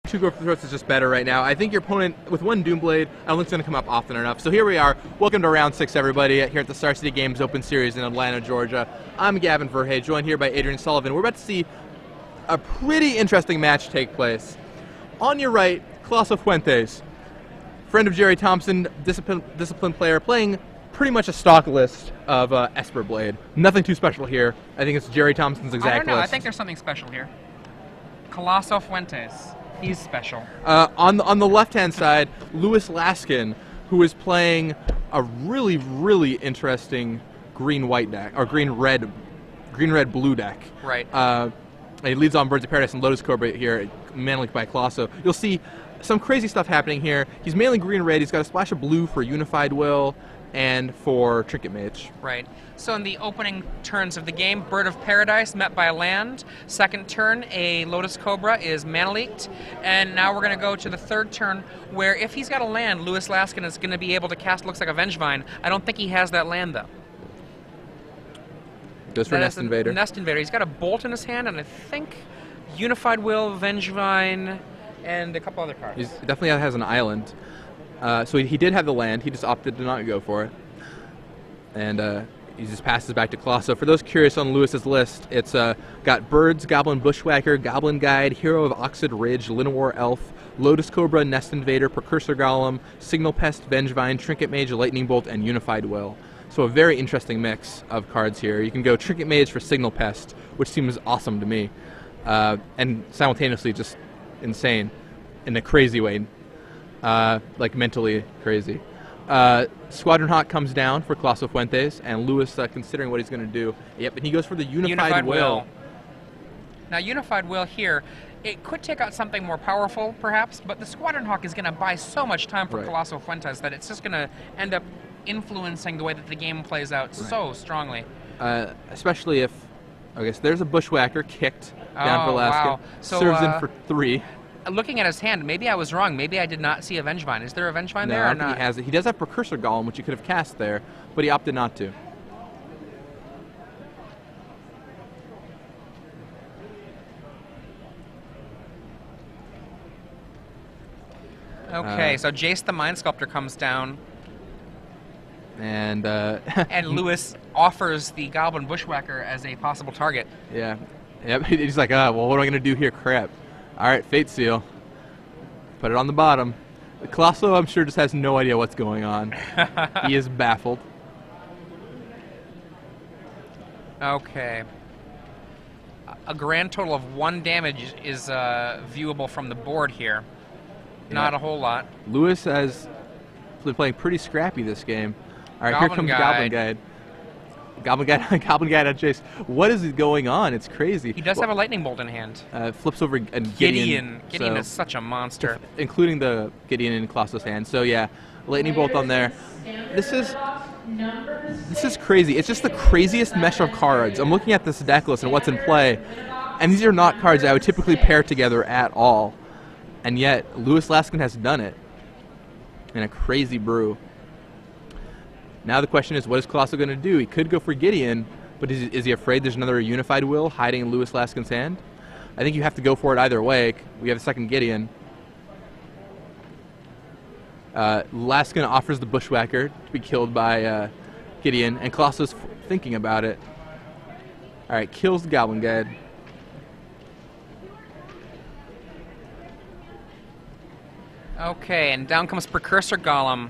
Two go for the throats is just better right now. I think your opponent, with one Doomblade, I don't think it's going to come up often enough. So here we are. Welcome to round 6, everybody, here at the Star City Games Open Series in Atlanta, Georgia. I'm Gavin Verhey, joined here by Adrian Sullivan. We're about to see a pretty interesting match take place. On your right, Calosso Fuentes, friend of Jerry Thompson, disciplined player, playing pretty much a stock list of Esper Blade. Nothing too special here. I think it's Jerry Thompson's exact I don't know. list. I think there's something special here. Calosso Fuentes. He's special. On the left-hand side, Laskin, who is playing a really interesting green-white deck, or green-red-blue deck. Right. He leads on Birds of Paradise and Lotus Cobra here, manly by Calosso. You'll see some crazy stuff happening here. He's mainly green-red. He's got a splash of blue for Unified Will and for Trinket Mage. Right. So in the opening turns of the game, Bird of Paradise met by a land. Second turn, a Lotus Cobra is mana leaked. And now we're going to go to the third turn, where if he's got a land, Laskin is going to be able to cast, looks like a Vengevine. I don't think he has that land, though. Goes for Nest Invader. Nest Invader. He's got a Bolt in his hand, and I think Unified Will, Vengevine, and a couple other cards. He definitely has an island. So he did have the land. He just opted to not go for it. And he just passes back to Calosso. For those curious on Lewis's list, it's got Birds, Goblin Bushwhacker, Goblin Guide, Hero of Oxid Ridge, Linowar Elf, Lotus Cobra, Nest Invader, Precursor Golem, Signal Pest, Vengevine, Trinket Mage, Lightning Bolt, and Unified Will. So a very interesting mix of cards here. You can go Trinket Mage for Signal Pest, which seems awesome to me, and simultaneously just insane in a crazy way, like mentally crazy. Squadron Hawk comes down for Calosso Fuentes, and Lewis considering what he's going to do. Yep, and he goes for the Unified Will. Now, Unified Will here, it could take out something more powerful, perhaps, but the Squadron Hawk is going to buy so much time for Calosso Fuentes that it's just going to end up influencing the way that the game plays out so strongly. Especially if, okay, so there's a Bushwhacker kicked down for Laskin. Wow. So, serves in for 3. Looking at his hand, maybe I was wrong. Maybe I did not see a Vengevine. Is there a Vengevine there or I don't not? think he has it. He does have Precursor Golem, which he could have cast there, but he opted not to. Okay, so Jace the Mind Sculptor comes down. And and Lewis offers the Goblin Bushwhacker as a possible target. Yeah. Yep. He's like, well, what am I going to do here? Crap. All right, Fate Seal. Put it on the bottom. Calosso, I'm sure, just has no idea what's going on. He is baffled. Okay. A grand total of 1 damage is viewable from the board here. Yeah. Not a whole lot. Lewis has been playing pretty scrappy this game. All right, here comes Goblin Guide. Goblin Guide on Jace. What is going on? It's crazy. He does have a Lightning Bolt in hand. Flips over and Gideon. Gideon is such a monster. Including the Gideon in Colosso's hand. So yeah, Lightning Bolt on there. This is crazy. It's just the craziest mesh of cards. I'm looking at this deck list and what's in play, and these are not cards I would typically pair together at all. And yet, Laskin has done it in a crazy brew. Now the question is, what is Calosso going to do? He could go for Gideon, but is he afraid there's another Unified Will hiding in Laskin's hand? I think you have to go for it either way. We have a second Gideon. Laskin offers the Bushwhacker to be killed by Gideon, and Colosso's thinking about it. All right, kills the Goblin Guide. Okay, and down comes Precursor Golem.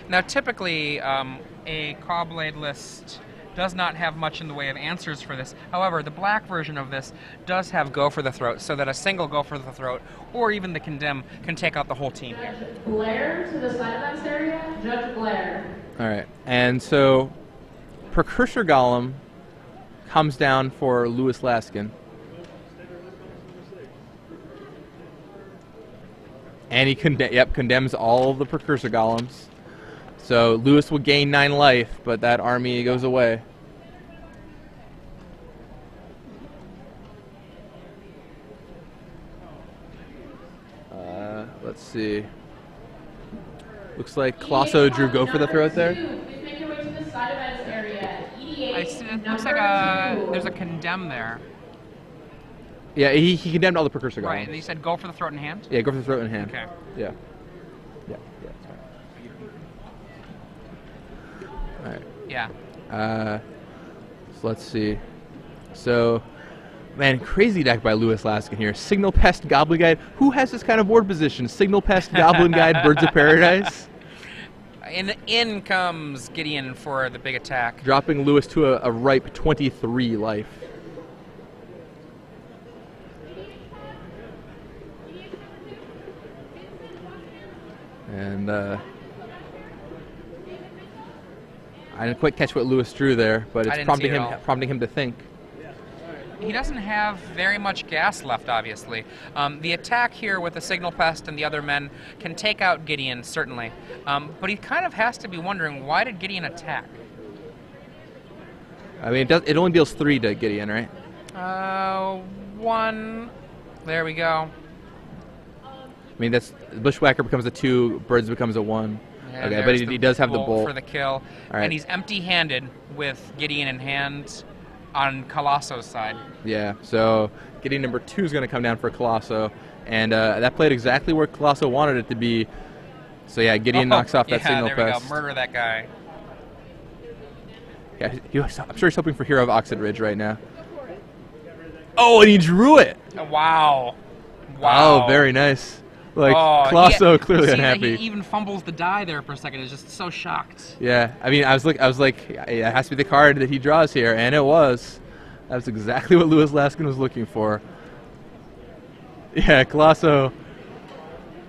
Now, typically, a Cawblade list does not have much in the way of answers for this. However, the black version of this does have Go for the Throat, so that a single Go for the Throat, or even the Condemn, can take out the whole team here. Blair to the side of that area, Judge Blair. All right, and so Precursor Golem comes down for Laskin. And he condemns all of the Precursor Golems. So Lewis will gain 9 life, but that army goes away. Let's see. Looks like Calosso drew Go for the Throat there. It looks like there's a Condemn there. Yeah, he condemned all the precursor goblins. Right, and he said go for the throat in hand? Yeah, go for the throat in hand. Okay. Yeah. Yeah, that's fine. Alright. Yeah. So let's see. So, man, crazy deck by Lewis Laskin here. Signal Pest, Goblin Guide. Who has this kind of board position? Signal Pest, Goblin Guide, Birds of Paradise. In comes Gideon for the big attack. Dropping Lewis to a ripe 23 life. And I didn't quite catch what Lewis drew there, but it's prompting him to think. He doesn't have very much gas left, obviously. The attack here with the Signal Pest and the other men can take out Gideon, certainly. But he kind of has to be wondering, why did Gideon attack? I mean, it only deals 3 to Gideon, right? 1. There we go. I mean, that's Bushwhacker becomes a 2, Birds becomes a 1. And okay, but he does have the bolt for the kill. Right. And he's empty-handed with Gideon in hand on Calosso's side. Yeah, so Gideon number 2 is going to come down for Calosso, and that played exactly where Calosso wanted it to be. So yeah, Gideon knocks off that Signal Pest. Yeah, there we go. Murder that guy. Yeah, I'm sure he's hoping for Hero of Oxid Ridge right now. Oh, and he drew it! Wow. Wow. Oh, very nice. Like, Calosso clearly unhappy. He even fumbles the die there for a second. He's just so shocked. Yeah, I mean, I was like, it has to be the card that he draws here, and it was. That's exactly what Lewis Laskin was looking for. Yeah, Calosso.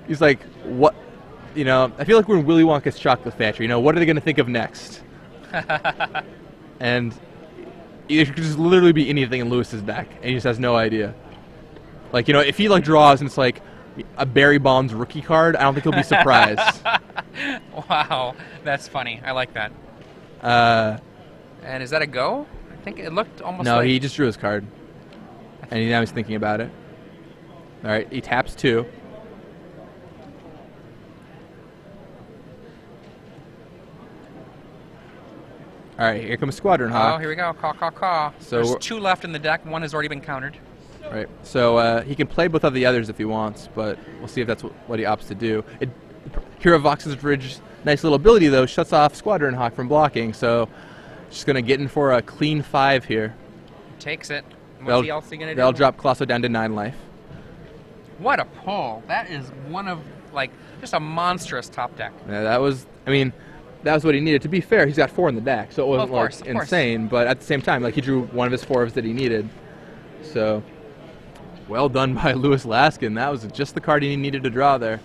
He's like, what? You know, I feel like we're in Willy Wonka's Chocolate Factory. You know, what are they going to think of next? And it could just literally be anything in Lewis's deck, and he just has no idea. Like, you know, if he like draws and it's like a Barry Bonds rookie card, I don't think he'll be surprised. Wow, that's funny. I like that. And is that a go? I think it looked almost no, like... he just drew his card. And now he's thinking about it. All right, he taps 2. All right, here comes Squadron Hawk. Oh, here we go. Caw. So there's 2 left in the deck. 1 has already been countered. Right, so he can play both of the others if he wants, but we'll see if that's what he opts to do. Hero of Oxid Ridge's nice little ability, though, shuts off Squadron Hawk from blocking, so just going to get in for a clean 5 here. Takes it. What's he also going to do? They'll drop Colosso down to 9 life. What a pull. That is one of, like, just a monstrous top deck. Yeah, that was, I mean, that was what he needed. To be fair, he's got 4 in the deck, so it wasn't insane, but at the same time, like, he drew one of his 4s that he needed. So, well done by Lewis Laskin. That was just the card he needed to draw there.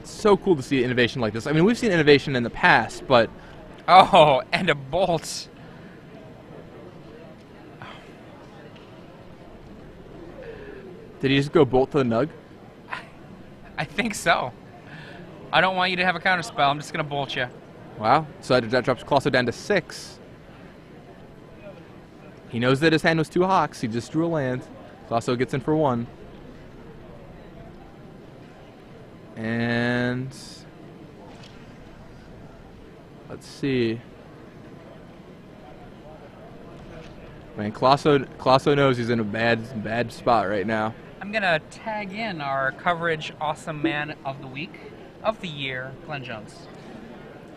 It's so cool to see innovation like this. I mean, we've seen innovation in the past, but... Oh, and a bolt. Did he just go bolt to the nug? I think so. I don't want you to have a counter spell. I'm just going to bolt you. Wow. So that drops Colosso down to 6. He knows that his hand was 2 hawks. He just drew a land. Colosso gets in for 1. And let's see. Man, Colosso knows he's in a bad spot right now. I'm gonna tag in our coverage awesome man of the week, of the year, Glenn Jones.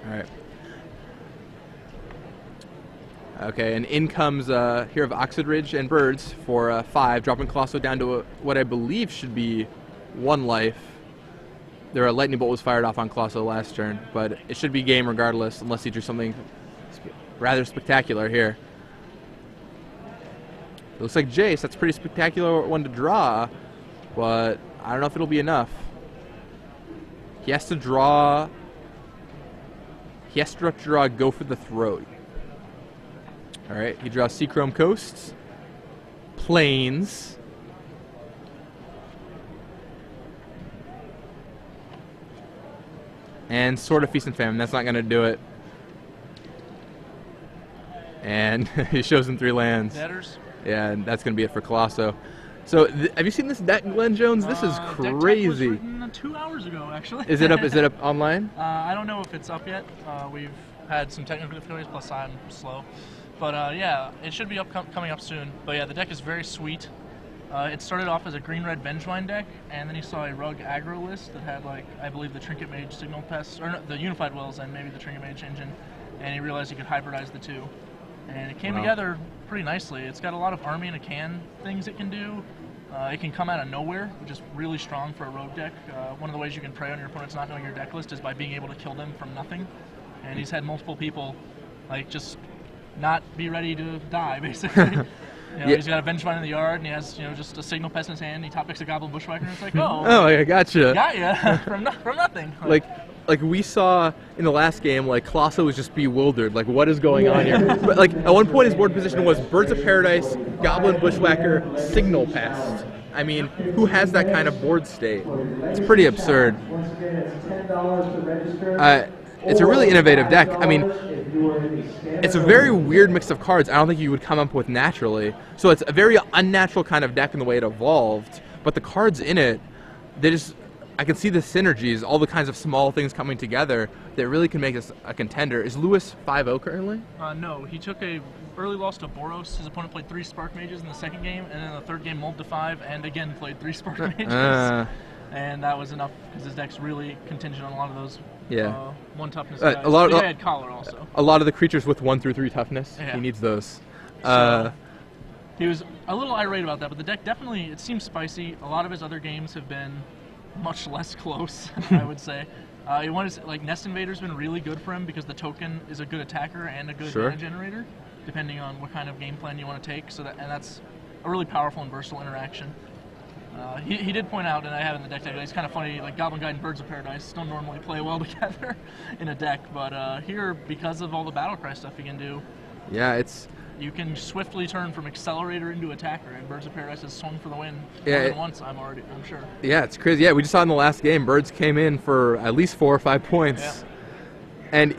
All right. Okay, and in comes here of Oxid Ridge and Birds for 5, dropping Calosso down to what I believe should be 1 life. A lightning bolt was fired off on Calosso last turn, but it should be game regardless, unless he drew something rather spectacular here. It looks like Jace. That's a pretty spectacular one to draw, but I don't know if it'll be enough. He has to draw. He has to draw Go for the Throat. All right, he draws Seachrome Coasts, Plains, and Sword of Feast and Famine. That's not going to do it. And he shows him 3 lands. Netters. Yeah, and that's going to be it for Calosso. So, have you seen this deck, Glenn Jones? This is crazy. Deck was written 2 hours ago, actually. Is it up? Is it up online? I don't know if it's up yet. We've had some technical difficulties, plus I'm slow. But yeah, it should be coming up soon. But yeah, the deck is very sweet. It started off as a green-red Vengevine deck, and then he saw a Rug aggro list that had, like, I believe the Trinket Mage Signal Pest, or no, the Unified Wills and maybe the Trinket Mage engine, and he realized he could hybridize the two. And it came together pretty nicely. It's got a lot of Army in a Can things it can do. It can come out of nowhere, which is really strong for a rogue deck. One of the ways you can prey on your opponents not knowing your deck list is by being able to kill them from nothing. And he's had multiple people, like, just not be ready to die, basically. He's got a Vengevine in the yard, and he has, just a Signal Pest in his hand, and he top picks a Goblin Bushwhacker, and it's like, oh. Oh, I gotcha. Got ya. from nothing. Like we saw in the last game, like Calosso was just bewildered. Like, what is going on here? But like at one point, his board position was Birds of Paradise, Goblin Bushwhacker, Signal Pest. I mean, who has that kind of board state? It's pretty absurd. It's a really innovative deck. I mean, it's a very weird mix of cards I don't think you would come up with naturally. So it's a very unnatural kind of deck in the way it evolved, but the cards in it, I can see the synergies, all the kinds of small things coming together that really can make us a contender. Is Lewis 5-0 currently? No, he took a early loss to Boros. His opponent played 3 Spark Mages in the second game, and then the third game mulled to 5, and again played 3 Spark Mages. And that was enough because his deck's really contingent on a lot of those one toughness guys. He had Collar also. A lot of the creatures with 1 through 3 toughness, he needs those. So, he was a little irate about that, but the deck definitely, it seems spicy. A lot of his other games have been much less close, I would say. Nest Invader's been really good for him because the token is a good attacker and a good mana generator, depending on what kind of game plan you want to take. And that's a really powerful and versatile interaction. He did point out, and I have in the deck it's kind of funny, like Goblin Guide and Birds of Paradise don't normally play well together in a deck, but here, because of all the Battlecry stuff you can do, you can swiftly turn from Accelerator into Attacker, and Birds of Paradise has swung for the win more than once, I'm sure. Yeah, it's crazy. Yeah, we just saw in the last game, Birds came in for at least 4 or 5 points. Yeah. And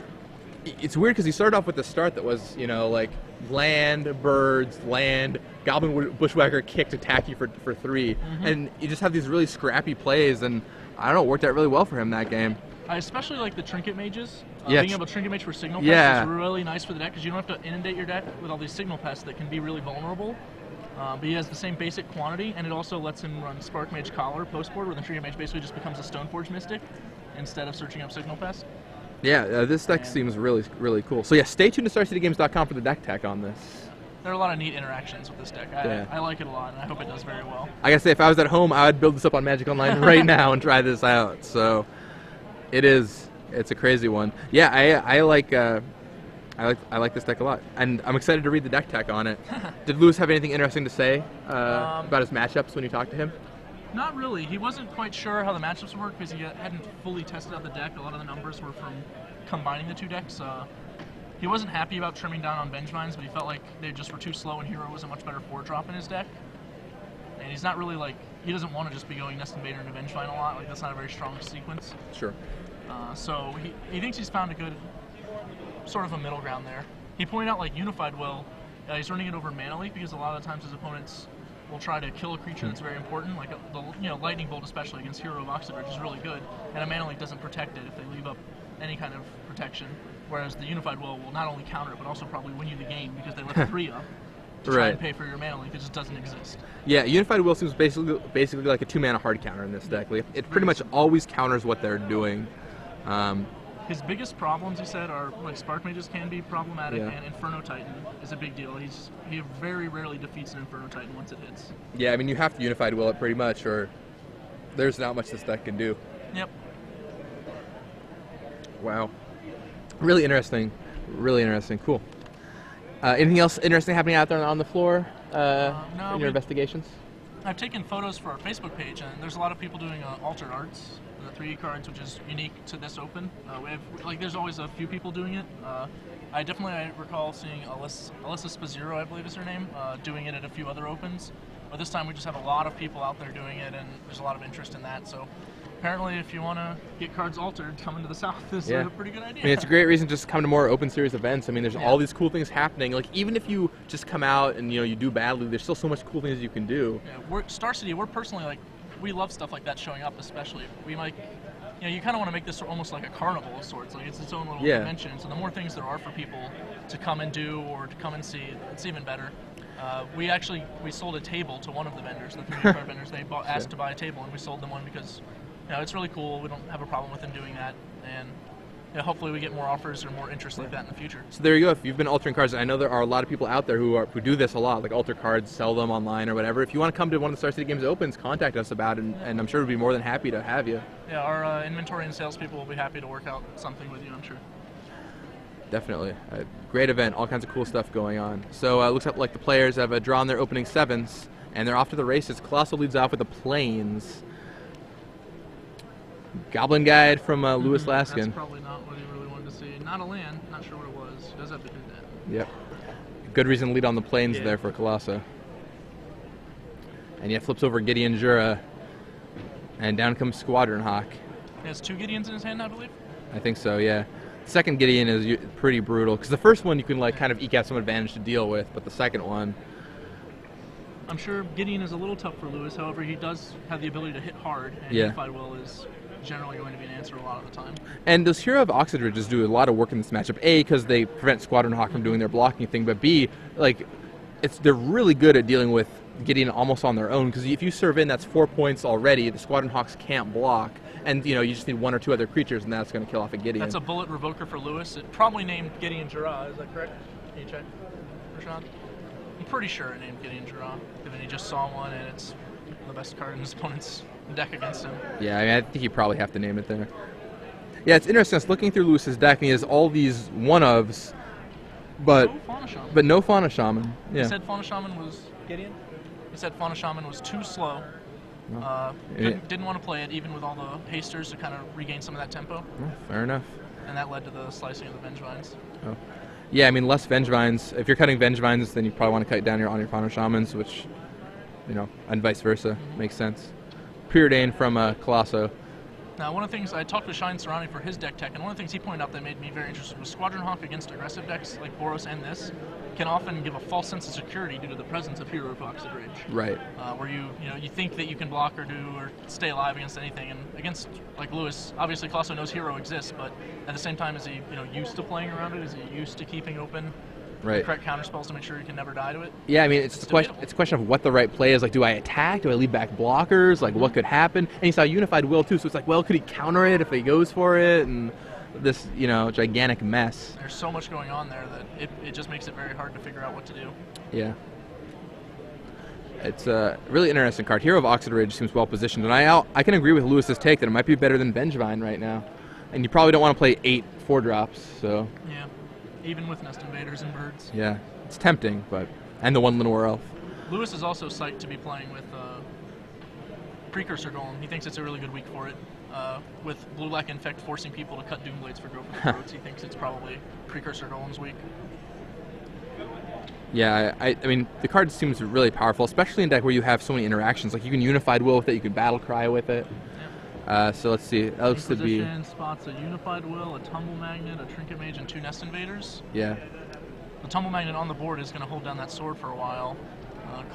it's weird because he started off with the start that was, like land, birds, land, Goblin Bushwhacker kicked, attack you for 3. And you just have these really scrappy plays, and I don't know, it worked out really well for him that game. I especially like the Trinket Mages. Being able to Trinket Mage for Signal Pest is really nice for the deck because you don't have to inundate your deck with all these Signal Pests that can be really vulnerable. But he has the same basic quantity, and it also lets him run Spark Mage Collar post-board, where the Trinket Mage basically just becomes a Stoneforge Mystic instead of searching up Signal Pest. Yeah, this deck seems really, really cool. So yeah, stay tuned to StarCityGames.com for the deck tech on this. There are a lot of neat interactions with this deck. I like it a lot, and I hope it does very well. I gotta say, if I was at home, I would build this up on Magic Online right now and try this out. So it's a crazy one. Yeah, I like this deck a lot, and I'm excited to read the deck tech on it. Did Lewis have anything interesting to say about his matchups when you talked to him? Not really. He wasn't quite sure how the matchups would work because he hadn't fully tested out the deck. A lot of the numbers were from combining the 2 decks. He wasn't happy about trimming down on Vengevines, but he felt like they just were too slow and Hero was a much better 4-drop in his deck. And he's not really he doesn't want to just be going Nest Invader into Vengevine a lot. Like, that's not a very strong sequence. Sure. So he thinks he's found a good sort of a middle ground there. He pointed out Unified Will, he's running it over Mana Leak because a lot of the times his opponents will try to kill a creature that's very important, like the Lightning Bolt especially against Hero of Oxidrich is really good, and a Mana Leak doesn't protect it if they leave up any kind of protection, whereas the Unified Will not only counter it, but also probably win you the game because they left 3 up to try and pay for your Mana Leak. It just doesn't exist. Yeah, Unified Will seems basically like a 2-mana hard counter in this deck. Like, it pretty much always counters what they're doing. His biggest problems, he said, are Spark Mages can be problematic, and Inferno Titan is a big deal. He very rarely defeats an Inferno Titan once it hits. Yeah, I mean, you have to Unified Will it pretty much, or there's not much this deck can do. Yep. Wow. Really interesting. Really interesting. Cool. Anything else interesting happening out there on the floor in your investigations? I've taken photos for our Facebook page, and there's a lot of people doing altered arts. The 3D cards, which is unique to this Open. There's always a few people doing it. I recall seeing Alyssa Spazzero, I believe is her name, doing it at a few other Opens. But this time we just have a lot of people out there doing it, and there's a lot of interest in that. So apparently, if you want to get cards altered, coming to the South is a pretty good idea. I mean, it's a great reason to just come to more Open Series events. I mean, there's all these cool things happening. Like, even if you just come out and you do badly, there's still so much cool things you can do. Yeah, Star City, we're personally we love stuff like that showing up, especially. We might you know, you kind of want to make this almost like a carnival of sorts. Like it's its own little Yeah. convention. So the more things there are for people to come and do or to come and see, it's even better. We sold a table to one of the vendors, the 3D card vendors. They asked to buy a table, and we sold them one because, you know, it's really cool. We don't have a problem with them doing that, and you know, hopefully we get more offers or more interest like that in the future. So there you go. If you've been altering cards, I know there are a lot of people out there who do this a lot, like alter cards, sell them online or whatever. If you want to come to one of the Star City Games Opens, contact us about it, and I'm sure we'd be more than happy to have you. Yeah, our inventory and salespeople will be happy to work out something with you, I'm sure. Definitely. A great event, all kinds of cool stuff going on. So it looks like the players have drawn their opening 7s, and they're off to the races. Colosso leads off with the Plains. Goblin Guide from Louis Laskin. That's probably not what he really wanted to see. Not a land, not sure what it was. He does have to do that. Yep. Good reason to lead on the Plains Yeah. there for Calosso. And yeah, flips over Gideon Jura, and down comes Squadron Hawk. He has 2 Gideons in his hand, I believe. I think so, yeah. Second Gideon is pretty brutal, because the first one you can like kind of eke out some advantage to deal with, but the second one... I'm sure Gideon is a little tough for Lewis, however, he does have the ability to hit hard, and Yeah. Unified Will is generally going to be an answer a lot of the time. And those Hero of Oxidridges do a lot of work in this matchup. A, because they prevent Squadron Hawk from doing their blocking thing, but B, like, they're really good at dealing with Gideon almost on their own, because if you serve in, that's 4 points already. The Squadron Hawks can't block, and you know you just need 1 or 2 other creatures, and that's going to kill off a Gideon. That's a bullet revoker for Lewis. It probably named Gideon Jura, is that correct? Can you check, Rashad? I'm pretty sure it named Gideon Jura, and then he just saw one, and it's the best card in his opponent's deck against him. Yeah, I mean, I think you probably have to name it there. Yeah, it's interesting. I was looking through Lewis's deck, and he has all these one-ofs, but No Fauna Shaman. but no Fauna Shaman. Yeah. He said Fauna Shaman was Gideon? He said Fauna Shaman was too slow. Yeah. Didn't want to play it, even with all the hasters to kind of regain some of that tempo, Well, fair enough. and that led to the slicing of the Vengevines. Oh. Yeah, I mean, less Vengevines. If you're cutting Vengevines, then you probably want to cut down on your Fauna Shamans, which, you know, and vice versa. Makes sense. Preordained from Colosso. Now, one of the things, I talked with Shine Serrani for his deck tech, and one of the things he pointed out that made me very interested was Squadron Hawk against aggressive decks like Boros and this can often give a false sense of security due to the presence of Hero of Oxidridge. Right. Where you think that you can block or do or stay alive against anything, and against like Lewis, obviously Colosso knows Hero exists, but at the same time, is he used to playing around it? Is he used to keeping open Right. the correct counter spells to make sure you can never die to it? Yeah, I mean, it's debatable. a question of what the right play is. Like, do I attack? Do I leave back blockers? Like, what could happen? And he saw Unified Will, too, so it's like, well, could he counter it if he goes for it? And this, gigantic mess. There's so much going on there that it just makes it very hard to figure out what to do. Yeah. It's a really interesting card. Hero of Oxidridge seems well positioned, and I can agree with Lewis's take that it might be better than Vengevine right now. And you probably don't want to play 8 4-drops, so... Yeah, even with Nest Invaders and Birds. Yeah, it's tempting, and the 1 Lenore Elf. Lewis is also psyched to be playing with Precursor Golem. He thinks it's a really good week for it. With Blue Black Infect forcing people to cut Doomblades for Growth of the Throats, he thinks it's probably Precursor Golem's week. Yeah, I mean, the card seems really powerful, especially in deck where you have so many interactions. Like, you can Unified Will with it, you can Battle Cry with it. So let's see. That looks to be... Position spots a Unified Will, a Tumble Magnet, a Trinket Mage, and 2 Nest Invaders. Yeah. The Tumble Magnet on the board is going to hold down that sword for a while.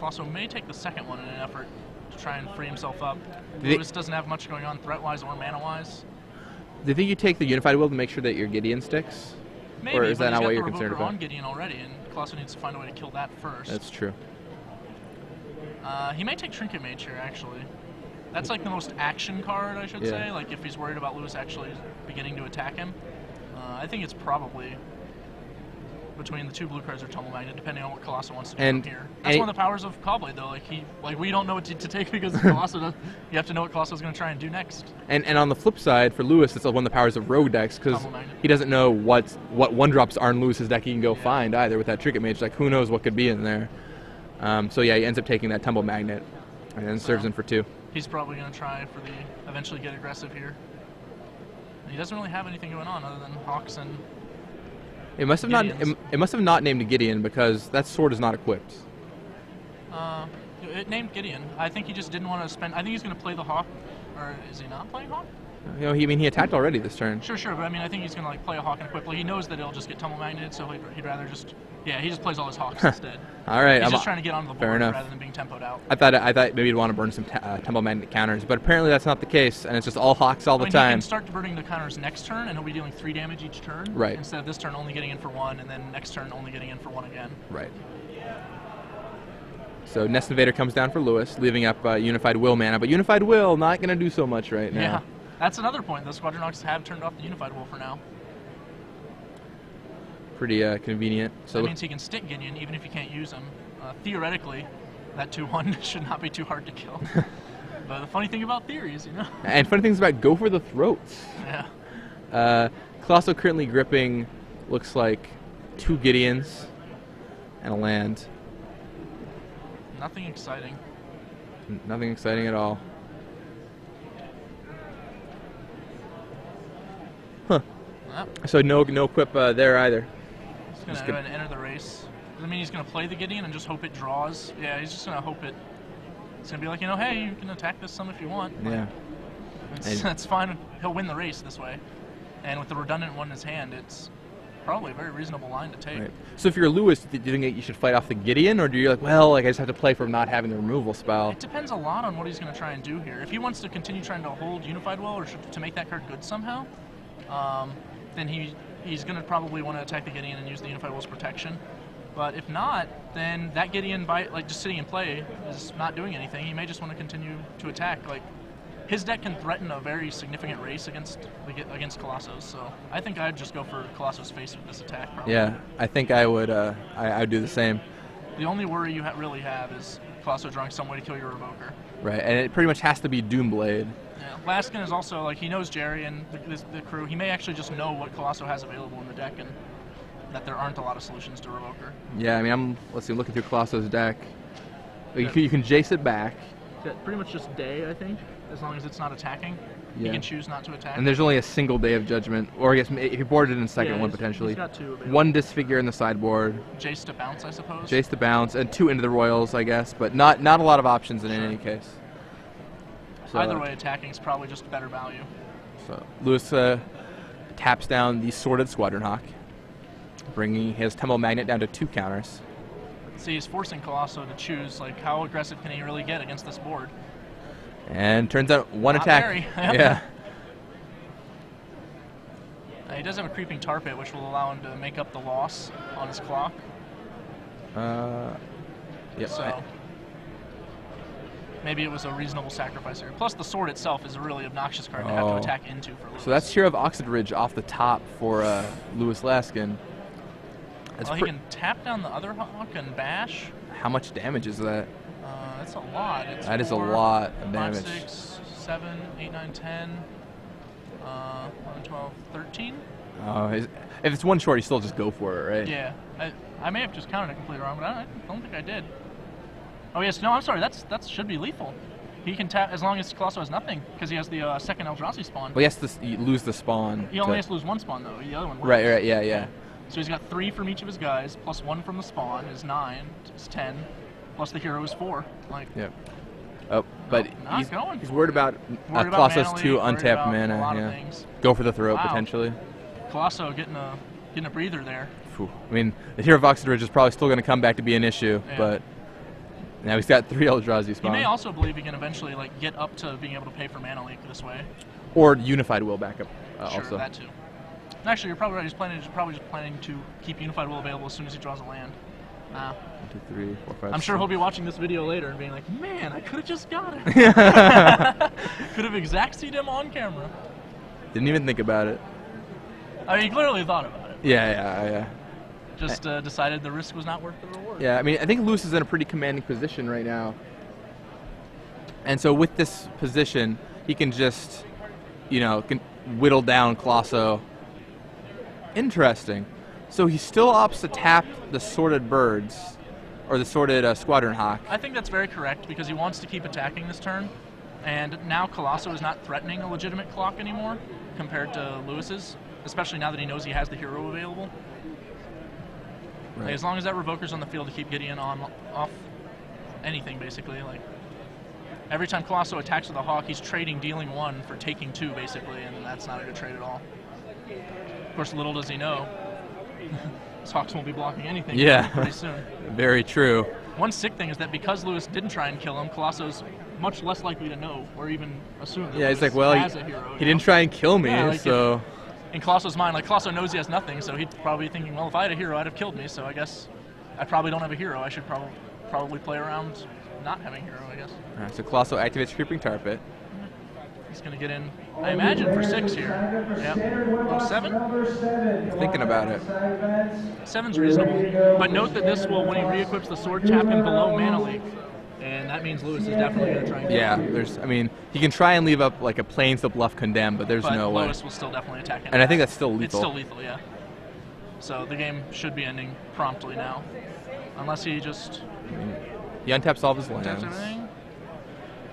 Colosso may take the second one in an effort to try and free himself up. Lewis doesn't have much going on threat-wise or mana-wise. Do you think you take the Unified Will to make sure that your Gideon sticks? Maybe, or is but that he's not got what the you're concerned Revoker about? on Gideon already, and Colosso needs to find a way to kill that first. That's true. He may take Trinket Mage here, actually. That's like the most action card, I should say. Like if he's worried about Lewis actually beginning to attack him. I think it's probably between the 2 blue cards or Tumble Magnet, depending on what Colosso wants to do from here. That's one of the powers of Cobblade, though. Like we don't know what to take because Colosso does. You have to know what Colosso's going to try and do next. And on the flip side, for Lewis, it's one of the powers of Rogue decks because he doesn't know what 1-drops are in Lewis's deck he can go find either with that Trinket Mage. Like, who knows what could be in there. So yeah, he ends up taking that Tumble Magnet and then serves in for 2. He's probably going to try for eventually get aggressive here. And he doesn't really have anything going on other than Hawks and It must have not named Gideon because that sword is not equipped. It named Gideon. I think he just didn't want to spend... I think he's going to play the Hawk. Or is he not playing Hawk? You know, he attacked already this turn. Sure, but I mean, I think he's going to like play a hawk and quickly. He knows that it'll just get tumble magneted, so he'd rather just, yeah, he just plays all his hawks instead. All right, he's just trying to get onto the board rather than being tempoed out. I thought maybe he'd want to burn some tumble magnet counters, but apparently that's not the case, and it's just all hawks all the time. He can start burning the counters next turn, and he'll be dealing 3 damage each turn. Right. Instead of this turn only getting in for 1, and then next turn only getting in for 1 again. Right. So Nest Invader comes down for Lewis, leaving up Unified Will mana, but Unified Will not going to do so much right now. Yeah, that's another point. The Squadron Hawks have turned off the Unified Will for now. Pretty convenient. So that means he can stick Gideon even if you can't use him. Theoretically, that 2/1 should not be too hard to kill. But the funny thing about theories, you know. And funny things about go for the throats. Yeah. Colosso currently gripping, looks like 2 Gideons and a land. Nothing exciting. Nothing exciting at all. Huh. Yep. So no quip there either. He's going to go ahead and enter the race. Does that mean he's going to play the Gideon and just hope it draws? Yeah, he's just going to hope it. It's going to be like, you know, hey, you can attack this some if you want. Yeah. That's fine. He'll win the race this way. And with the redundant one in his hand, it's probably a very reasonable line to take. Right. So if you're Lewis, do you think you should fight off the Gideon, or do you like, well, like I just have to play for not having the removal spell? It depends a lot on what he's going to try and do here. If he wants to continue trying to hold Unified Will or to make that card good somehow, then he's going to probably want to attack the Gideon and use the Unified Will's protection. But if not, then that Gideon, like just sitting in play, is not doing anything. He may just want to continue to attack. Like his deck can threaten a very significant race against Colosso's. So I think I'd just go for Colosso's face with this attack. Probably. Yeah, I think I would. I would do the same. The only worry you really have is Colosso drawing some way to kill your Revoker. Right, and it pretty much has to be Doomblade. Yeah, Laskin is also like he knows Jerry and the crew. He may actually just know what Colosso has available in the deck and that there aren't a lot of solutions to Revoker. Yeah, I mean, I'm looking through Colosso's deck. You can Jace it back. Pretty much just day, I think, as long as it's not attacking. Yeah. He can choose not to attack. And there's only a single day of Judgment, or I guess if you boarded in second one potentially. He's got 2 available. 1 Disfigure in the sideboard. Jace to bounce, I suppose. Jace to bounce, and 2 into the Royals, I guess, but not a lot of options in any case. So, either way, attacking is probably just better value. So Lewis taps down the Sorted Squadron Hawk, bringing his Tumble Magnet down to 2 counters. See, he's forcing Calosso to choose, like, how aggressive can he really get against this board? And turns out one Not attack. Very. Yeah. He does have a Creeping Tar Pit, which will allow him to make up the loss on his clock. Yep. So maybe it was a reasonable sacrifice here. Plus, the sword itself is a really obnoxious card to have to attack into for Lewis. So that's Tear of Oxidridge off the top for Lewis Laskin. Well, he can tap down the other Hawk and bash. How much damage is that? That's a lot. That is a lot of 5, damage. 6, 7, 8, 9, 10, 11, 12, 13. If it's one short, you still just go for it, right? Yeah. I may have just counted it completely wrong, but I don't think I did. Oh, yes. No, I'm sorry. That should be lethal. He can tap as long as Calosso has nothing, because he has the second Eldrazi spawn. Well, he has to lose the spawn. He only has to lose 1 spawn, though. The other one works. Right, yeah. So he's got 3 from each of his guys, plus 1 from the spawn is 9, is 10, plus the hero is 4. Like. Yep. Oh, but he's worried about Colosso's 2 untapped mana. Yeah. Go for the throat potentially. Calosso getting a breather there. Whew. I mean, the Tear of Oxidridge is probably still going to come back to be an issue, but now he's got 3 Eldrazi spawns. He may also believe he can eventually get up to being able to pay for mana leak this way. Or Unified Will backup Sure, also. that too. Actually, you're probably right. He's probably just planning to keep Unified Will available as soon as he draws a land. 1, 2, 3, 4, 5. I'm sure he'll be watching this video later and being like, "Man, I could have just got it. Could have exact-seed him on camera." Didn't even think about it. I mean, he clearly thought about it. Yeah. Just decided the risk was not worth the reward. Yeah, I mean, I think Lewis is in a pretty commanding position right now. And so with this position, he can just, can whittle down Calosso. Interesting. So he still opts to tap the Sorted Birds, or the Sorted Squadron Hawk. I think that's very correct, because he wants to keep attacking this turn. And now Calosso is not threatening a legitimate clock anymore, compared to Lewis's, especially now that he knows he has the hero available. Right. As long as that Revoker's on the field to keep Gideon off anything, basically. every time Calosso attacks with a Hawk, he's trading dealing 1 for taking 2, basically, and that's not a good trade at all. Of course, little does he know, his Hawks won't be blocking anything pretty soon. Very true. One sick thing is that because Lewis didn't try and kill him, Colosso's much less likely to know or even assume that Lewis he's like, well, he didn't try and kill me, so... In Colosso's mind, like, Calosso knows he has nothing, so he'd probably be thinking, well, if I had a hero, I'd have killed me, so I guess I probably don't have a hero. I should probably play around not having a hero, I guess. All right, so Calosso activates Creeping Tar Pit. He's going to get in, I imagine, for 6 here. Yep. Oh, 7? Thinking about it. 7's reasonable. But note that this will, when he re-equips the sword, tap him below Mana Leak. And that means Lewis is definitely going to try and kill him. I mean, he can try and leave up like a Plains to Bluff Condemn, but there's no way. Lewis will still definitely attack him. And I think that's still lethal. It's still lethal, yeah. So the game should be ending promptly now. Unless he just... He untaps all of his Untaps lands. everything.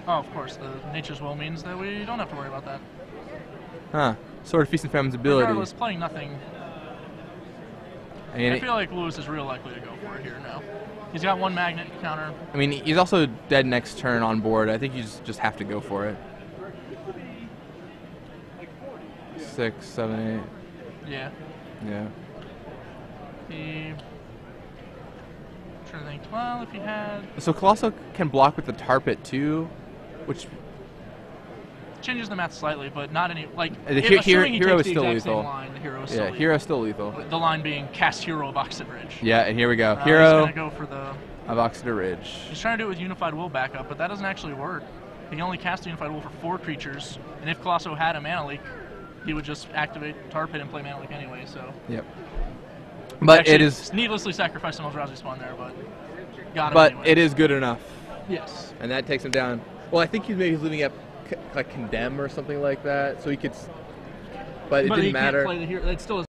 Oh, of course, the Nature's Will means that we don't have to worry about that. Huh. Sword of Feast and Famine's ability. Regardless, playing nothing. I feel like Lewis is real likely to go for it here now. He's got 1 magnet counter. I mean, he's also dead next turn on board. I think you just have to go for it. 6, 7, 8. Yeah. Yeah. I'm trying to think. Well, if he had... So Calosso can block with the Tar Pit too, which... Changes the math slightly, but not any... Like, hero is still lethal. Line, the hero is still lethal. Hero's still lethal. The line being cast hero of Oxid Ridge. Yeah, and here we go. He's Hero going to go for the... of Oxida Ridge. He's trying to do it with Unified Will backup, but that doesn't actually work. He can only cast Unified Will for 4 creatures, and if Calosso had a Mana Leak, he would just activate Tar Pit and play Mana Leak anyway, so... Yep. But actually, it is... needlessly sacrificed an Eldrazi spawn there, but got him But anyway. it is good enough. Yes. And that takes him down. Well, I think he's leaving up like Condemn or something like that, so he could... But it didn't matter. Can't play the hero. It still